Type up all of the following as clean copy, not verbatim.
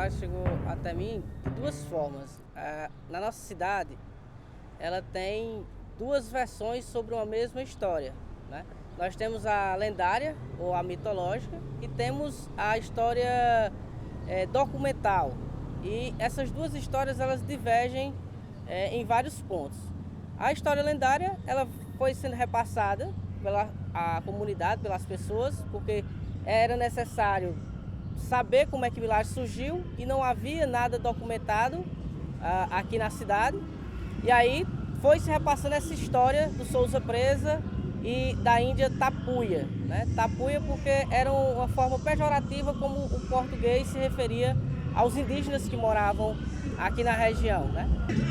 Milagres chegou até mim de duas formas. Na nossa cidade, ela tem duas versões sobre uma mesma história, né? Nós temos a lendária ou a mitológica e temos a história documental. E essas duas histórias elas divergem em vários pontos. A história lendária ela foi sendo repassada pela comunidade, pelas pessoas, porque era necessário saber como é que Milagres surgiu e não havia nada documentado aqui na cidade. E aí foi se repassando essa história do Souza Presa e da Índia Tapuia, né? Tapuia porque era uma forma pejorativa como o português se referia aos indígenas que moravam aqui na região, né?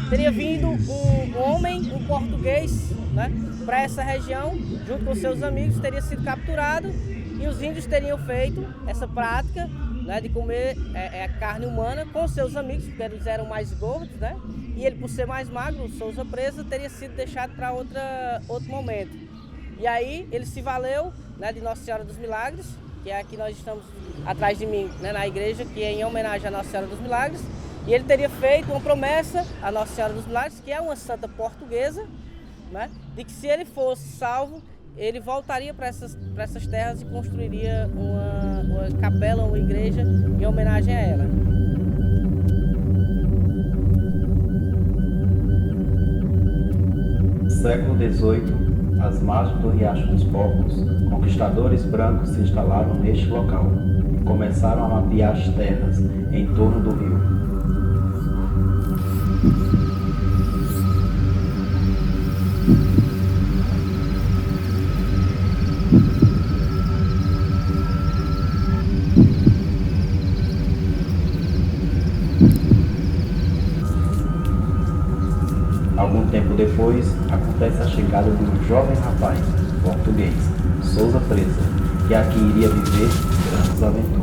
Teria vindo um homem, um português, né, para essa região, junto com seus amigos, teria sido capturado e os índios teriam feito essa prática, né, de comer carne humana com seus amigos, porque eles eram mais gordos, né? E ele, por ser mais magro, o Souza Presa, teria sido deixado para outro momento. E aí ele se valeu, né, de Nossa Senhora dos Milagres, que é aqui nós estamos atrás de mim, né, na igreja, que é em homenagem a Nossa Senhora dos Milagres. E ele teria feito uma promessa a Nossa Senhora dos Milagres, que é uma santa portuguesa, né, de que se ele fosse salvo, ele voltaria para essas terras e construiria uma capela, uma igreja em homenagem a ela. Século XVIII, às margens do Riacho dos Porcos, conquistadores brancos se instalaram neste local e começaram a mapear as terras em torno do rio. Algum tempo depois, acontece a chegada de um jovem rapaz, português, Souza Presa, que aqui iria viver grandes aventuras.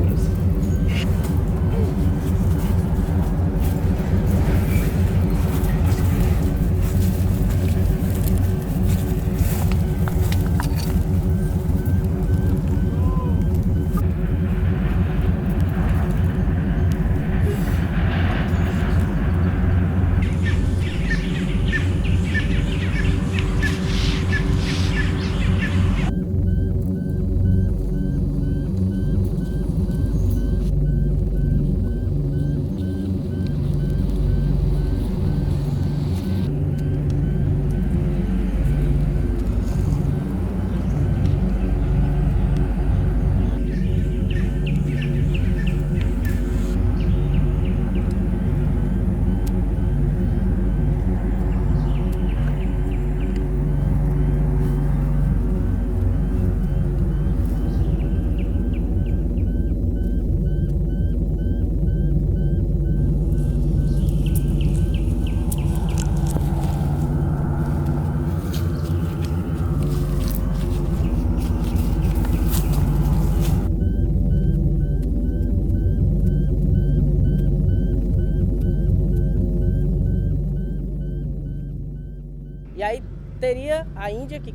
E aí teria a Índia, que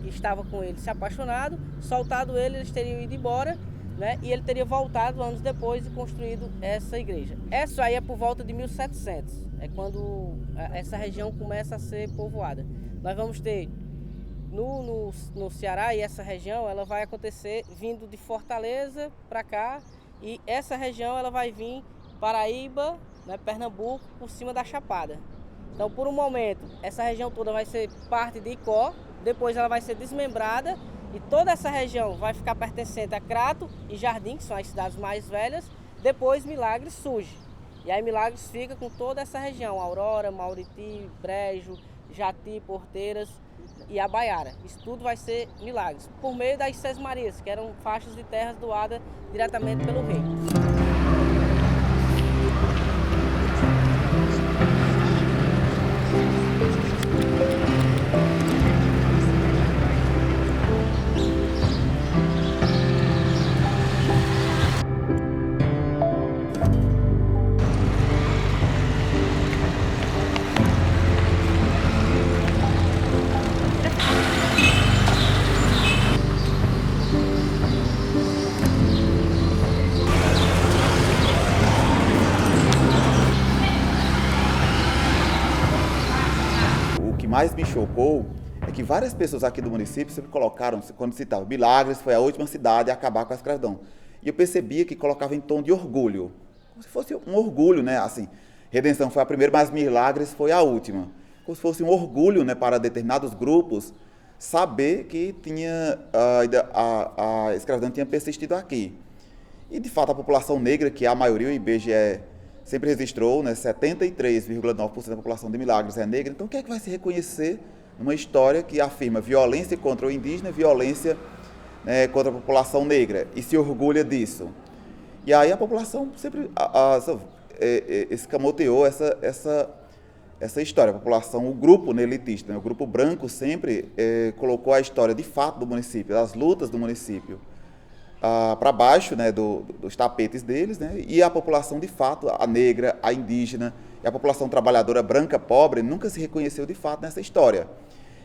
estava com ele, se apaixonado, soltado ele, eles teriam ido embora, né? E ele teria voltado anos depois e construído essa igreja. Essa aí é por volta de 1700, é quando essa região começa a ser povoada. Nós vamos ter no Ceará, e essa região ela vai acontecer vindo de Fortaleza para cá, e essa região ela vai vir Paraíba, né, Pernambuco, por cima da Chapada. Então, por um momento, essa região toda vai ser parte de Icó, depois ela vai ser desmembrada e toda essa região vai ficar pertencente a Crato e Jardim, que são as cidades mais velhas. Depois Milagres surge. E aí Milagres fica com toda essa região, Aurora, Mauriti, Brejo, Jati, Porteiras e Abaiara. Isso tudo vai ser Milagres, por meio das Sesmarias, que eram faixas de terras doadas diretamente pelo rei. mais me chocou é que várias pessoas aqui do município sempre colocaram, quando citavam, Milagres foi a última cidade a acabar com a escravidão. E eu percebia que colocava em tom de orgulho, como se fosse um orgulho, né? Assim, Redenção foi a primeira, mas Milagres foi a última. Como se fosse um orgulho, né, para determinados grupos saber que a escravidão tinha persistido aqui. E, de fato, a população negra, que é a maioria, o IBGE sempre registrou, né, 73,9% da população de Milagres é negra. Então, o que é que vai se reconhecer numa história que afirma violência contra o indígena, violência, né, contra a população negra, e se orgulha disso? E aí a população sempre escamoteou essa história. A população, o grupo, né, elitista, né, o grupo branco sempre colocou a história de fato do município, das lutas do município, para baixo, né, dos tapetes deles, né, e a população de fato, a negra, a indígena e a população trabalhadora branca, pobre, nunca se reconheceu de fato nessa história.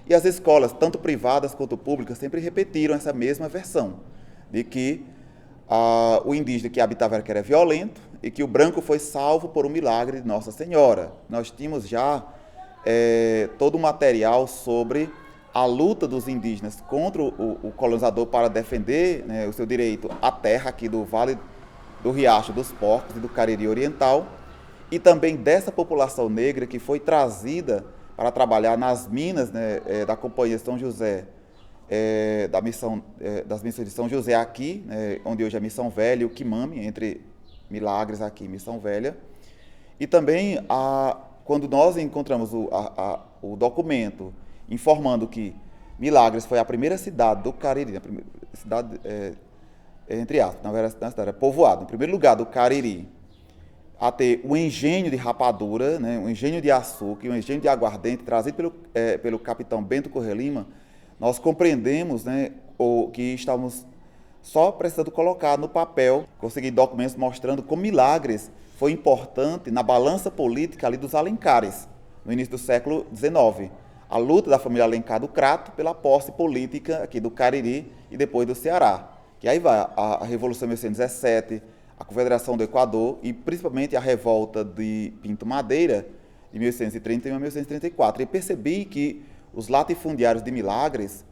E as escolas, tanto privadas quanto públicas, sempre repetiram essa mesma versão, de que o indígena que habitava era violento e que o branco foi salvo por um milagre de Nossa Senhora. Nós tínhamos já todo o material sobre a luta dos indígenas contra o colonizador para defender, né, o seu direito à terra aqui do Vale do Riacho dos Porcos e do Cariri Oriental, e também dessa população negra que foi trazida para trabalhar nas minas, né, da Companhia São José, das missões de São José aqui, né, onde hoje é Missão Velha e o Quimame, entre Milagres aqui e Missão Velha. E também, quando nós encontramos o documento informando que Milagres foi a primeira cidade do Cariri, a primeira cidade, entre aspas, na verdade era povoado, em primeiro lugar do Cariri, a ter um engenho de rapadura, né, um engenho de açúcar e um engenho de aguardente trazido pelo capitão Bento Corrêa Lima, nós compreendemos, né, que estávamos só precisando colocar no papel, conseguir documentos mostrando como Milagres foi importante na balança política ali dos Alencares, no início do século XIX. A luta da família Alencar do Crato pela posse política aqui do Cariri e depois do Ceará. Que aí vai a Revolução de 1817, a Confederação do Equador e principalmente a revolta de Pinto Madeira de 1830 e 1834. E percebi que os latifundiários de Milagres,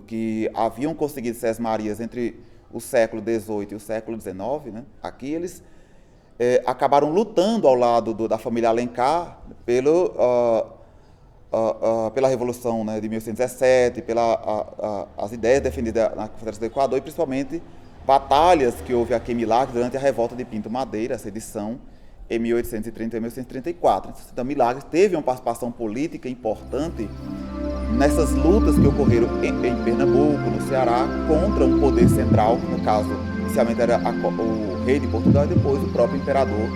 que haviam conseguido sesmarias entre o século XVIII e o século XIX, né, aqui eles acabaram lutando ao lado da família Alencar pela Revolução, né, de 1817, as ideias defendidas na Confederação do Equador e principalmente batalhas que houve aqui em Milagres durante a revolta de Pinto Madeira, a sedição, em 1830 e 1834. Então, Milagres teve uma participação política importante nessas lutas que ocorreram em Pernambuco, no Ceará, contra um poder central, que no caso, inicialmente era o rei de Portugal e depois o próprio imperador.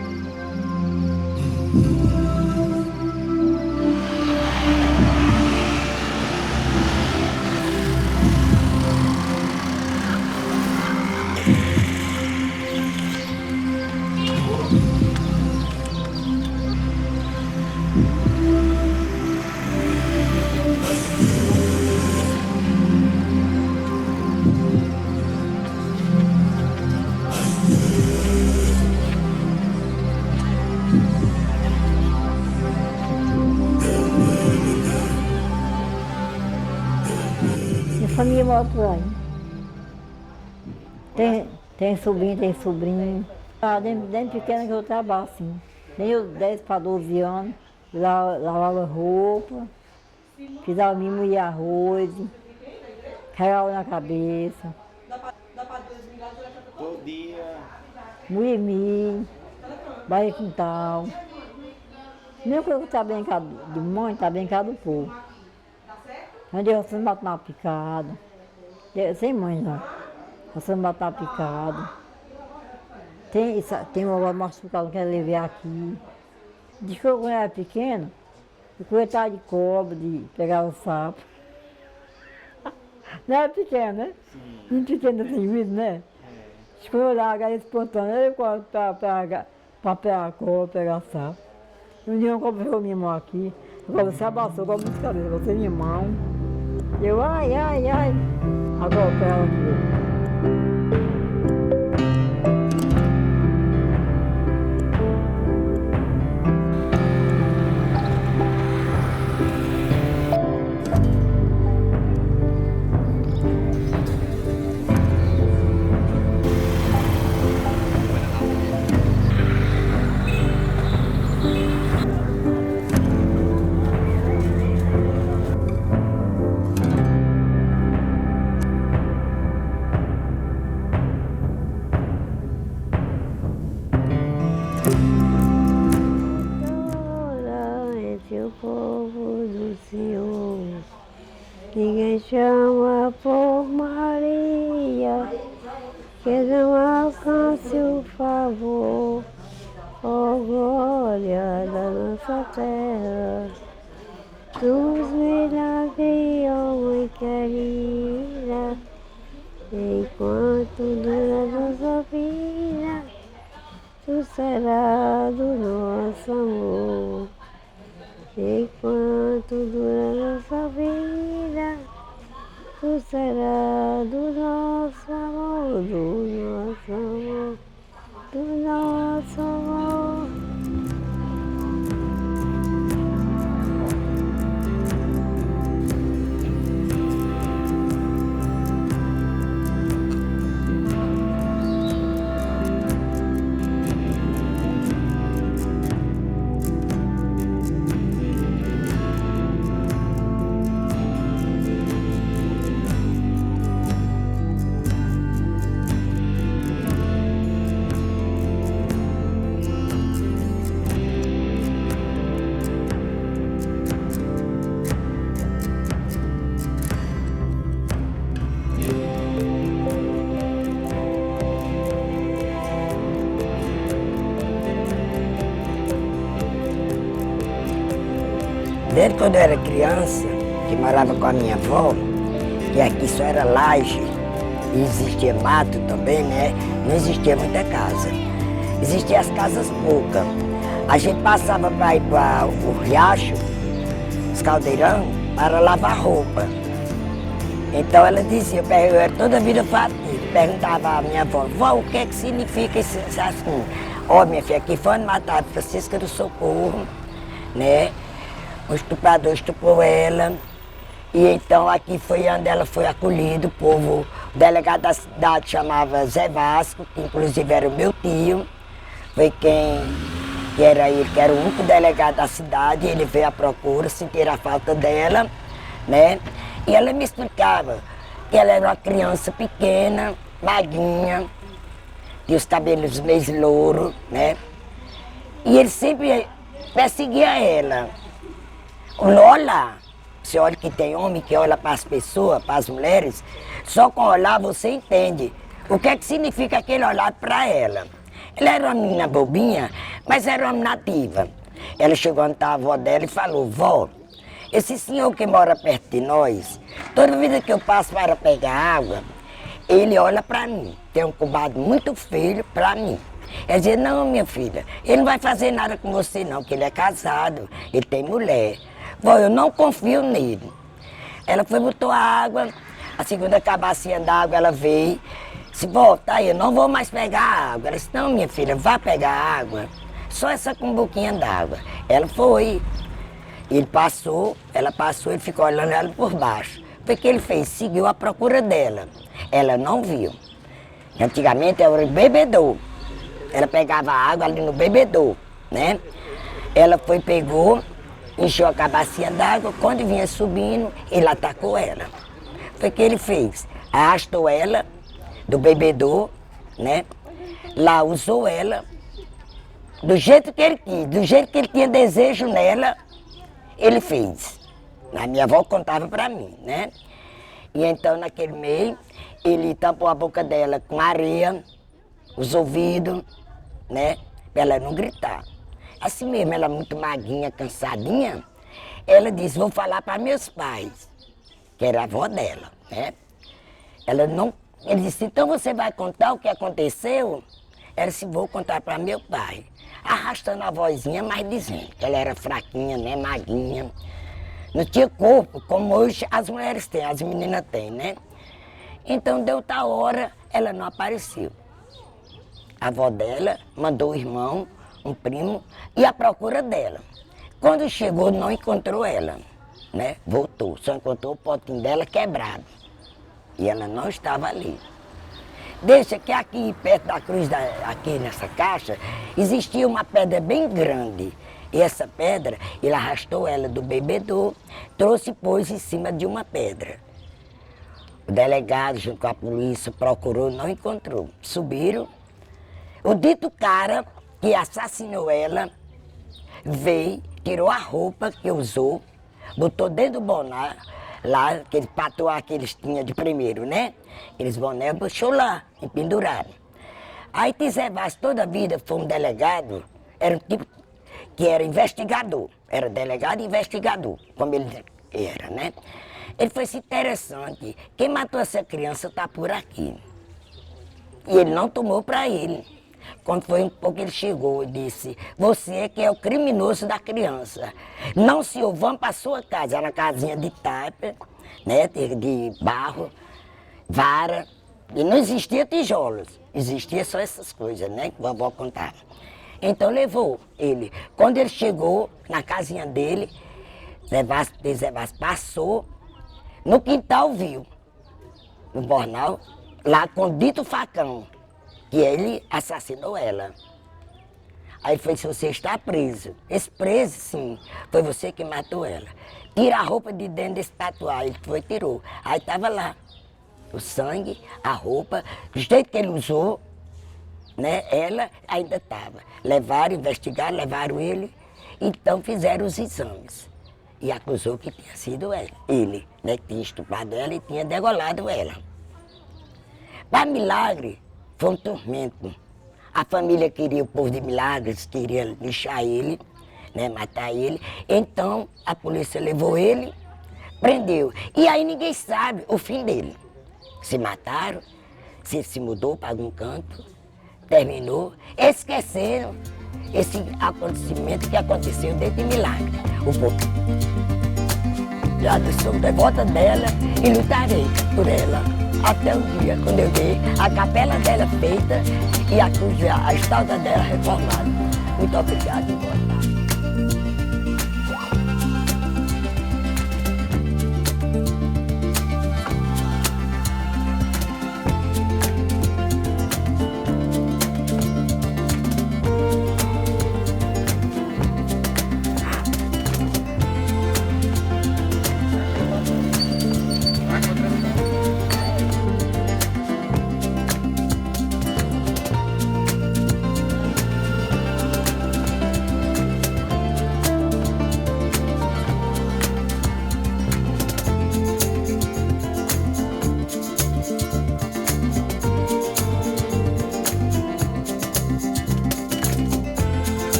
Família mora por aí. Tem sobrinho, tem sobrinho. Desde pequena que eu trabalho assim. Desde 10 para 12 anos, lavava roupa, pisava mimo e arroz, carregava na cabeça. Todo dia. Moía milho, baía quintal. Mesmo que eu estava bem em casa de mãe, estava bem em casa do povo. Onde eu sempre bato na picada. Sem mãe já. Eu sempre bato na picada. Tem uma machucada que eu levei aqui. Diz que eu, quando era pequeno, eu coletava de cobra, pegava sapo. Não era pequeno, né? Sim. Não pequeno assim, juízo, né? Diz que eu olhava esse pontão, eu corro para pegar a cobra, pegar sapo. Um dia eu comprei minha mão aqui. Agora você abaixou, agora me cabeça, você minha mão. Eu, ai. Agora para ela aqui. povo do Senhor. Ninguém chama por Maria, que não alcance o favor. Ó glória da nossa terra, dos milagres, ó mãe querida, enquanto dura nossa vida, tu será do nosso amor. Enquanto dura nossa vida, tu será do nosso amor, do nosso amor, do nosso amor. Desde quando eu era criança, que morava com a minha avó, que aqui só era laje, e existia mato também, né? Não existia muita casa. Existiam as casas poucas. A gente passava para ir para o riacho, os caldeirão, para lavar roupa. Então ela dizia, eu era toda a vida fatiga, perguntava à minha avó, vó, o que é que significa isso assim? Ó, minha filha, aqui foi onde mataram Francisca do Socorro, né? O estuprador estuprou ela, e então aqui foi onde ela foi acolhida, o povo, o delegado da cidade chamava Zé Vasco, que inclusive era o meu tio, foi que era ele, que era o único delegado da cidade, ele veio à procura, sentiram a falta dela, né? E ela me explicava que ela era uma criança pequena, magrinha, tinha os cabelos meio louros, né? E ele sempre perseguia ela. Olha, você olha que tem homem que olha para as pessoas, para as mulheres, só com olhar você entende o que é que significa aquele olhar para ela. Ela era uma menina bobinha, mas era uma nativa. Ela chegou onde estava a avó dela e falou, vó, esse senhor que mora perto de nós, toda vida que eu passo para pegar água, ele olha para mim, tem um cunhado muito feio para mim. Ela dizia, não, minha filha, ele não vai fazer nada com você não, porque ele é casado, ele tem mulher. Vó, eu não confio nele. Ela foi, botou a água, a segunda cabacinha d'água, ela veio, disse, vó, tá aí, eu não vou mais pegar água. Ela disse, não, minha filha, vá pegar água, só essa cumbuquinha d'água. Ela foi, ele passou, ela passou, ele ficou olhando ela por baixo. O que ele fez? Seguiu a procura dela. Ela não viu. Antigamente era o bebedor. Ela pegava água ali no bebedor, né? Ela foi, pegou, encheu a cabacinha d'água, quando vinha subindo, ele atacou ela. Foi o que ele fez? Arrastou ela do bebedor, né? Lá usou ela do jeito que ele quis, do jeito que ele tinha desejo nela, ele fez. A minha avó contava para mim, né? E então, naquele meio, ele tampou a boca dela com areia, os ouvidos, né? Para ela não gritar. Assim mesmo, ela muito magrinha, cansadinha, ela disse, vou falar para meus pais, que era a avó dela, né? Ele disse, então você vai contar o que aconteceu? Ela disse, vou contar para meu pai. Arrastando a vozinha, mas dizendo que ela era fraquinha, né, magrinha. Não tinha corpo, como hoje as mulheres têm, as meninas têm, né? Então, deu tal hora, ela não apareceu. A avó dela mandou o irmão, um primo, ir à procura dela. Quando chegou, não encontrou ela, né? Voltou, só encontrou o potinho dela quebrado. E ela não estava ali. Deixa que aqui, perto da cruz, aqui nessa caixa, existia uma pedra bem grande. E essa pedra, ele arrastou ela do bebedor, trouxe e pôs em cima de uma pedra. O delegado, junto com a polícia, procurou, não encontrou. Subiram. O dito cara que assassinou ela veio tirou a roupa que usou, botou dentro do boné, lá, aquele patuá que eles tinham de primeiro, né? Aqueles boné, puxou lá e penduraram. Aí Tizé-Vaz toda a vida foi um delegado, era um tipo que era investigador, era delegado e investigador, como ele era, né? Ele foi assim, interessante, quem matou essa criança está por aqui. E ele não tomou para ele. Quando foi um pouco ele chegou e disse, você é que é o criminoso da criança. Não, senhor, vamos para a sua casa. Era uma casinha de taipa, né, de barro, vara. E não existia tijolos, existia só essas coisas, né, que a vovó contava. Então levou ele. Quando ele chegou na casinha dele, Zé-Vaz passou, no quintal viu o Bornal, lá com dito facão, que ele assassinou ela. Aí ele falou, você está preso. Esse preso, sim, foi você que matou ela. Tira a roupa de dentro desse tatuagem. Ele foi e tirou. Aí estava lá, o sangue, a roupa, do jeito que ele usou, né, ela ainda estava. Levaram, investigaram, levaram ele, então fizeram os exames. E acusou que tinha sido ele, né, que tinha estuprado ela e tinha degolado ela. Para Milagre, foi um tormento. A família queria, o povo de Milagres queria lixar ele, né, matar ele. Então a polícia levou ele, prendeu. E aí ninguém sabe o fim dele. Se mataram, se mudou para algum canto, terminou, esqueceram esse acontecimento que aconteceu dentro de Milagre. O povo já sou devota dela e lutarei por ela. Até o dia quando eu ver a capela dela feita e a estátua dela reformada. Muito obrigada,